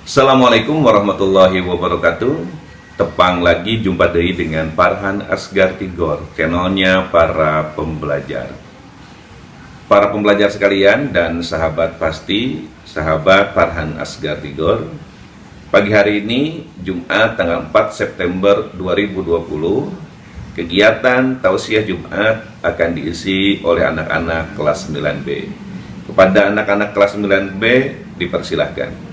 Assalamualaikum warahmatullahi wabarakatuh. Tepang lagi jumpa deui dengan Farhan Asgar Tigor, channelnya para pembelajar. Para pembelajar sekalian dan sahabat pasti, sahabat Farhan Asgar Tigor. Pagi hari ini, Jumat tanggal 4 September 2020, kegiatan tausiah Jumat akan diisi oleh anak-anak kelas 9B. Kepada anak-anak kelas 9B, dipersilahkan.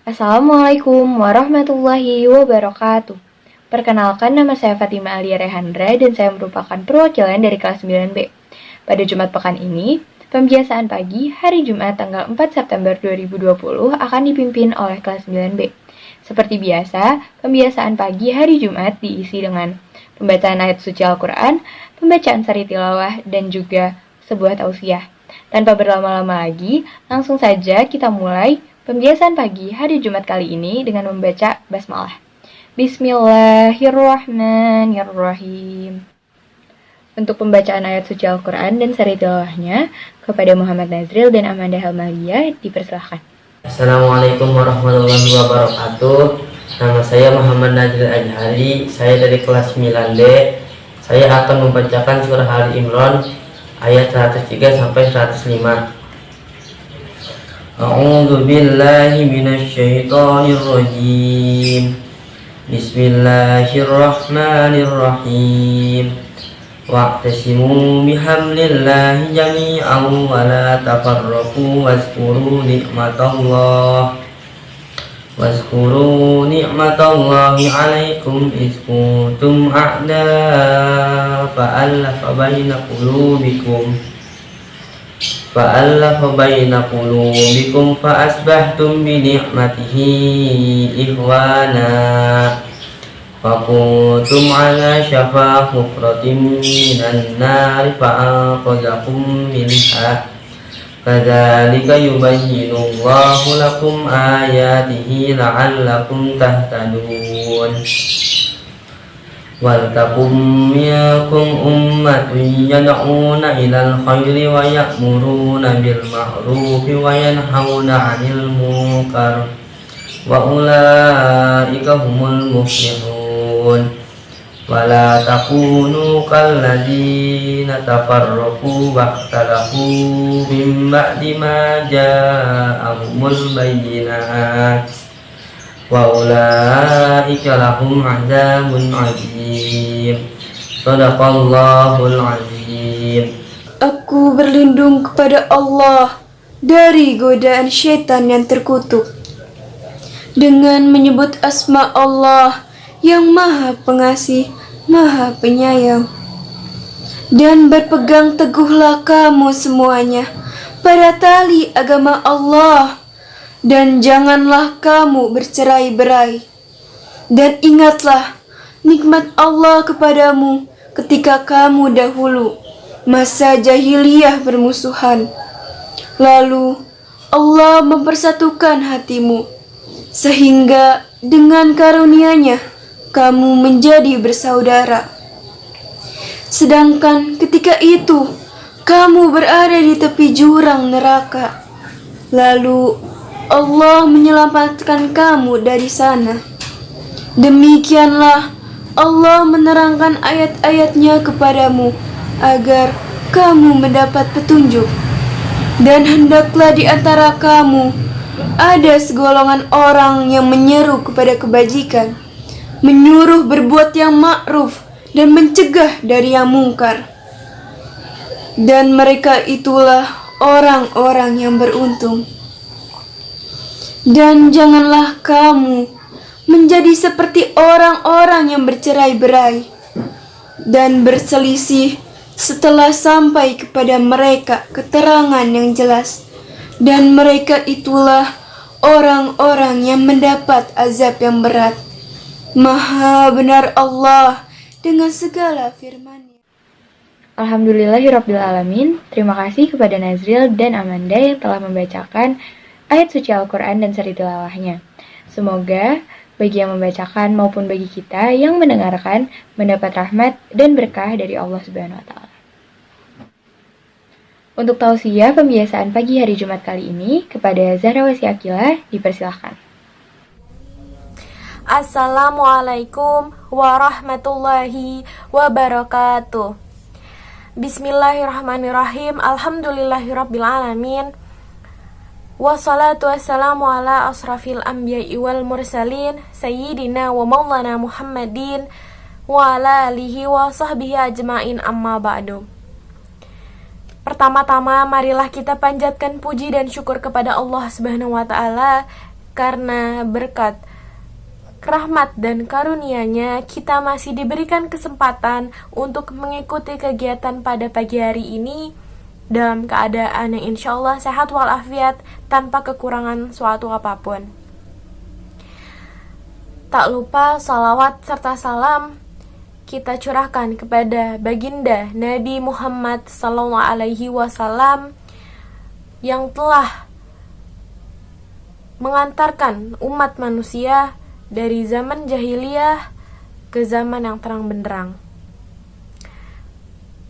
Assalamualaikum warahmatullahi wabarakatuh. Perkenalkan, nama saya Fatima Alia Rehandra dan saya merupakan perwakilan dari kelas 9B. Pada Jumat pekan ini, pembiasaan pagi hari Jumat tanggal 4 September 2020 akan dipimpin oleh kelas 9B. Seperti biasa, pembiasaan pagi hari Jumat diisi dengan pembacaan ayat suci Al-Quran, pembacaan sari tilawah, dan juga sebuah tausiah. Tanpa berlama-lama lagi, langsung saja kita mulai pembiasaan pagi hari Jumat kali ini dengan membaca basmalah. Bismillahirrahmanirrahim. Untuk pembacaan ayat suci Al-Quran dan sari tilawahnya, kepada Muhammad Nazril dan Amanda Helmalia dipersilahkan. Assalamualaikum warahmatullahi wabarakatuh. Nama saya Muhammad Nazril Ajhari, saya dari kelas 9D. Saya akan membacakan surah Ali Imran ayat 103 sampai 105. A'udzu billahi minasy syaithanir rajim. Bismillahirrahmanirrahim. Wa'tasimu bihablillahi jami'an wa la tafarraqu wazkuru ni'matallahi 'alaikum iz kuntum a'daa fa'alafa baina qulubikum fa'asbahtum bi ni'matihi ikhwana wa kuntum 'ala shafa hufratin minan nar fa'anqadhakum minha kadzalika yubayyinu Allahu lakum ayatihi la'allakum tahtadun. Waltakum minkum ummatun yad'una ilal khairi wa ya'muruna bil ma'rufi wa yanhauna 'anil munkar wa ulaika humul muflihun. Wala takunu kalladzina tafarraqu waqtalafu min ba'di ma ja'ahumul bayyinat wa ulaika lahum 'adzabun 'adzim. Shadaqallahul 'azim. Aku berlindung kepada Allah dari godaan syaitan yang terkutuk dengan menyebut asma Allah yang Maha Pengasih, Maha Penyayang. Dan berpegang teguhlah kamu semuanya pada tali agama Allah, dan janganlah kamu bercerai-berai. Dan ingatlah nikmat Allah kepadamu ketika kamu dahulu masa jahiliyah bermusuhan. Lalu Allah mempersatukan hatimu, sehingga dengan karunia-Nya kamu menjadi bersaudara. Sedangkan ketika itu kamu berada di tepi jurang neraka, lalu Allah menyelamatkan kamu dari sana. Demikianlah Allah menerangkan ayat-ayat-Nya kepadamu agar kamu mendapat petunjuk. Dan hendaklah di antara kamu ada segolongan orang yang menyeru kepada kebajikan, menyuruh berbuat yang ma'ruf dan mencegah dari yang mungkar. Dan mereka itulah orang-orang yang beruntung. Dan janganlah kamu menjadi seperti orang-orang yang bercerai-berai dan berselisih setelah sampai kepada mereka keterangan yang jelas. Dan mereka itulah orang-orang yang mendapat azab yang berat. Maha benar Allah dengan segala firman-Nya. Alhamdulillahirrabbilalamin. Terima kasih kepada Nazril dan Amanda yang telah membacakan ayat suci Al-Quran dan seri tilawahnya. Semoga bagi yang membacakan maupun bagi kita yang mendengarkan mendapat rahmat dan berkah dari Allah Subhanahu wa Ta'ala. Untuk tausiah pembiasaan pagi hari Jumat kali ini kepada Zahrawasi Akila dipersilahkan. Assalamualaikum warahmatullahi wabarakatuh. Bismillahirrahmanirrahim. Alhamdulillahirrabbilalamin. Wassalatu wassalamu ala asrafil anbiya'i wal mursalin Sayyidina wa maulana Muhammadin wa ala alihi wa sahbihi ajma'in, amma ba'du. Pertama-tama marilah kita panjatkan puji dan syukur kepada Allah Subhanahu wa Ta'ala, karena berkat rahmat dan karunia-Nya kita masih diberikan kesempatan untuk mengikuti kegiatan pada pagi hari ini dalam keadaan yang insya Allah sehat walafiat tanpa kekurangan suatu apapun. Tak lupa salawat serta salam kita curahkan kepada baginda Nabi Muhammad SAW yang telah mengantarkan umat manusia dari zaman jahiliyah ke zaman yang terang benderang.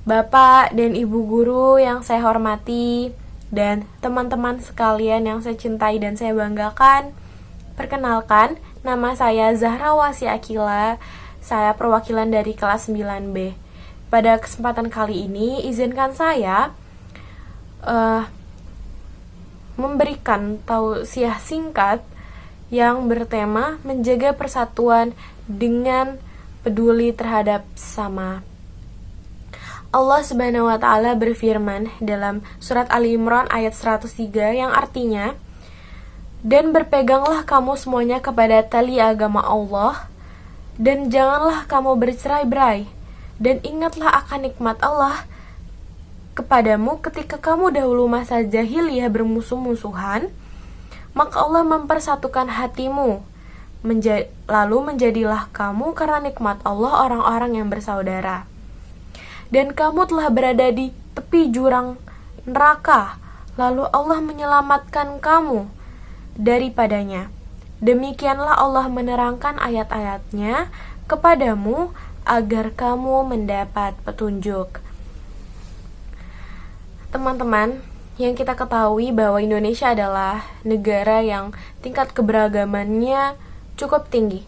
Bapak dan Ibu guru yang saya hormati dan teman-teman sekalian yang saya cintai dan saya banggakan, perkenalkan, nama saya Zahrawasi Akila, saya perwakilan dari kelas 9B. Pada kesempatan kali ini, izinkan saya memberikan tausiah singkat yang bertema menjaga persatuan dengan peduli terhadap sesama. Allah Subhanahu wa Ta'ala berfirman dalam surat Ali Imran ayat 103 yang artinya, dan berpeganglah kamu semuanya kepada tali agama Allah, dan janganlah kamu bercerai-berai, dan ingatlah akan nikmat Allah kepadamu ketika kamu dahulu masa jahiliyah bermusuh-musuhan, maka Allah mempersatukan hatimu, lalu menjadilah kamu karena nikmat Allah orang-orang yang bersaudara. Dan kamu telah berada di tepi jurang neraka, lalu Allah menyelamatkan kamu daripadanya. Demikianlah Allah menerangkan ayat-ayatnya kepadamu agar kamu mendapat petunjuk. Teman-teman, yang kita ketahui bahwa Indonesia adalah negara yang tingkat keberagamannya cukup tinggi.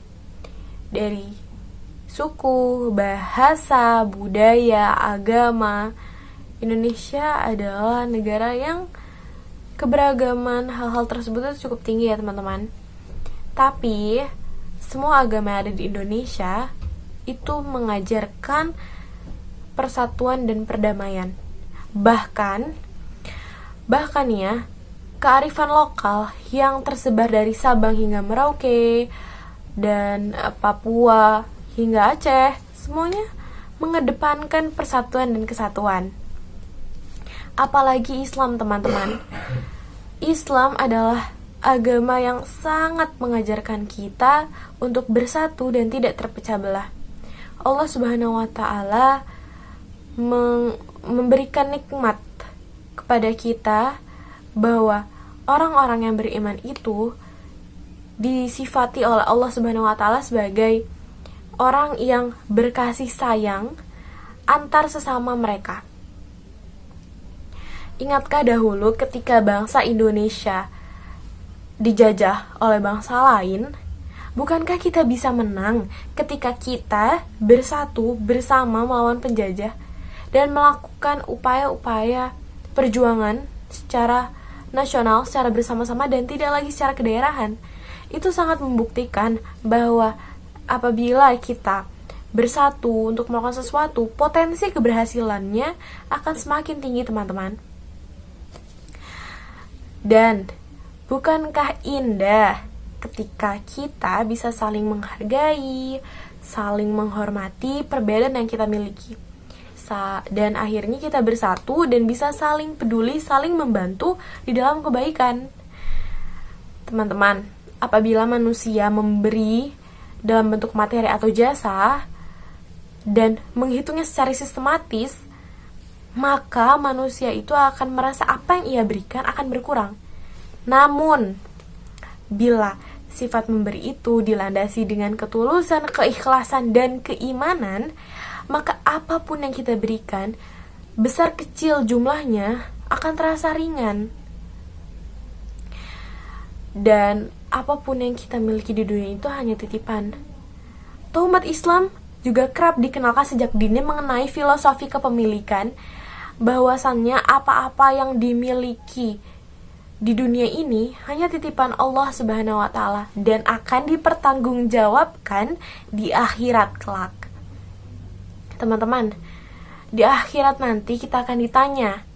Dari suku, bahasa, budaya, agama, Indonesia adalah negara yang keberagaman hal-hal tersebut cukup tinggi ya teman-teman. Tapi semua agama yang ada di Indonesia itu mengajarkan persatuan dan perdamaian. Bahkan ya, kearifan lokal yang tersebar dari Sabang hingga Merauke dan Papua hingga Aceh, semuanya mengedepankan persatuan dan kesatuan. Apalagi Islam, teman-teman. Islam adalah agama yang sangat mengajarkan kita untuk bersatu dan tidak terpecah belah. Allah Subhanahu wa Ta'ala memberikan nikmat kepada kita bahwa orang-orang yang beriman itu disifati oleh Allah Subhanahu wa Ta'ala sebagai orang yang berkasih sayang antar sesama mereka. Ingatkah dahulu ketika bangsa Indonesia dijajah oleh bangsa lain? Bukankah kita bisa menang ketika kita bersatu bersama melawan penjajah dan melakukan upaya-upaya perjuangan secara nasional, secara bersama-sama dan tidak lagi secara kedaerahan? Itu sangat membuktikan bahwa apabila kita bersatu untuk melakukan sesuatu, potensi keberhasilannya akan semakin tinggi, teman-teman. Dan bukankah indah ketika kita bisa saling menghargai, saling menghormati perbedaan yang kita miliki, dan akhirnya kita bersatu dan bisa saling peduli, saling membantu di dalam kebaikan. Teman-teman, apabila manusia memberi dalam bentuk materi atau jasa dan menghitungnya secara sistematis, maka manusia itu akan merasa apa yang ia berikan akan berkurang. Namun, bila sifat memberi itu dilandasi dengan ketulusan, keikhlasan, dan keimanan, maka apapun yang kita berikan, besar kecil jumlahnya, akan terasa ringan. Dan apapun yang kita miliki di dunia itu hanya titipan. Umat Islam juga kerap dikenalkan sejak dini mengenai filosofi kepemilikan, bahwasannya apa-apa yang dimiliki di dunia ini hanya titipan Allah Subhanahu wa Ta'ala dan akan dipertanggungjawabkan di akhirat kelak. Teman-teman, di akhirat nanti kita akan ditanya,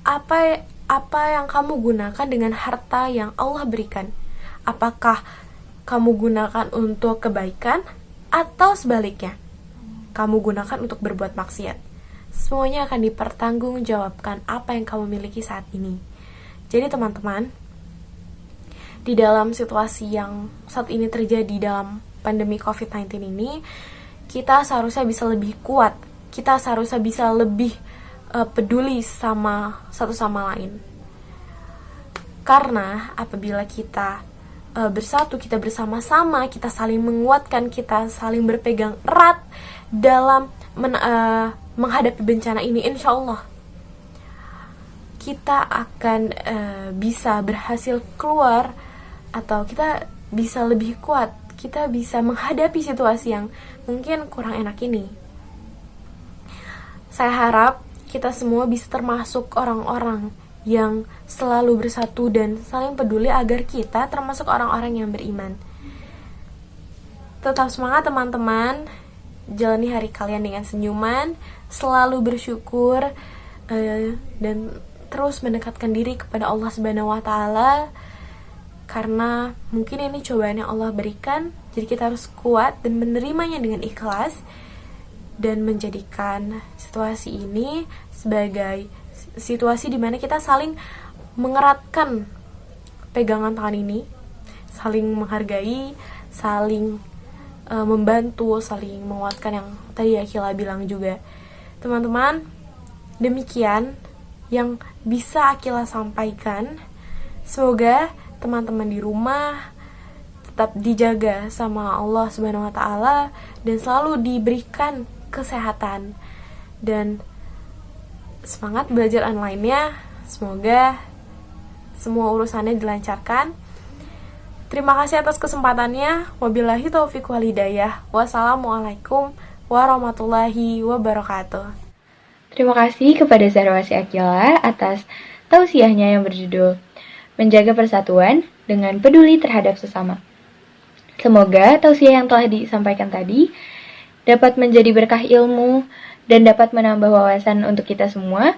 apa yang kamu gunakan dengan harta yang Allah berikan? Apakah kamu gunakan untuk kebaikan atau sebaliknya? Kamu gunakan untuk berbuat maksiat? Semuanya akan dipertanggungjawabkan apa yang kamu miliki saat ini. Jadi teman-teman, di dalam situasi yang saat ini terjadi dalam pandemi COVID-19 ini, kita seharusnya bisa lebih kuat. Kita seharusnya bisa lebih peduli sama satu sama lain. Karena apabila kita bersatu, kita bersama-sama, kita saling menguatkan, kita saling berpegang erat dalam menghadapi bencana ini, insya Allah kita akan bisa berhasil keluar, atau kita bisa lebih kuat, kita bisa menghadapi situasi yang mungkin kurang enak ini. Saya harap kita semua bisa termasuk orang-orang yang selalu bersatu dan saling peduli agar kita termasuk orang-orang yang beriman. Tetap semangat teman-teman, jalani hari kalian dengan senyuman, selalu bersyukur, dan terus mendekatkan diri kepada Allah Subhanahu wa Ta'ala, karena mungkin ini cobaan yang Allah berikan. Jadi kita harus kuat dan menerimanya dengan ikhlas, dan menjadikan situasi ini sebagai situasi di mana kita saling mengeratkan pegangan tangan ini, saling menghargai, saling membantu, saling menguatkan, yang tadi Akila bilang juga. Teman-teman, demikian yang bisa Akila sampaikan. Semoga teman-teman di rumah tetap dijaga sama Allah Subhanahu wa Ta'ala dan selalu diberikan kesehatan dan semangat belajar online-nya. Semoga semua urusannya dilancarkan. Terima kasih atas kesempatannya. Wabillahi taufiq wal hidayah. Wassalamualaikum warahmatullahi wabarakatuh. Terima kasih kepada Zahrawati Akila atas tausiahnya yang berjudul Menjaga Persatuan dengan Peduli Terhadap Sesama. Semoga tausiah yang telah disampaikan tadi dapat menjadi berkah ilmu dan dapat menambah wawasan untuk kita semua,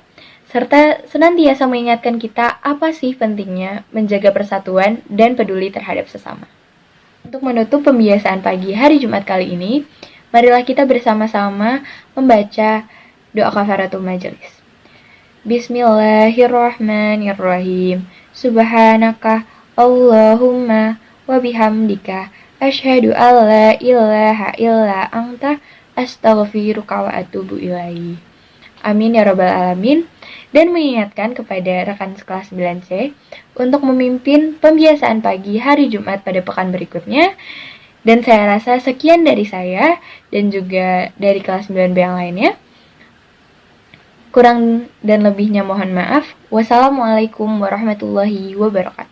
serta senantiasa mengingatkan kita apa sih pentingnya menjaga persatuan dan peduli terhadap sesama. Untuk menutup pembiasaan pagi hari Jumat kali ini, marilah kita bersama-sama membaca doa kafaratul majelis. Bismillahirrahmanirrahim. Subhanaka Allahumma wa bihamdika asyhadu an la ilaha illa anta astaghfiruka wa atubu ilaih. Amin ya rabbal alamin. Dan mengingatkan kepada rekan sekelas 9C untuk memimpin pembiasaan pagi hari Jumat pada pekan berikutnya. Dan saya rasa sekian dari saya dan juga dari kelas 9B yang lainnya. Kurang dan lebihnya mohon maaf. Wassalamualaikum warahmatullahi wabarakatuh.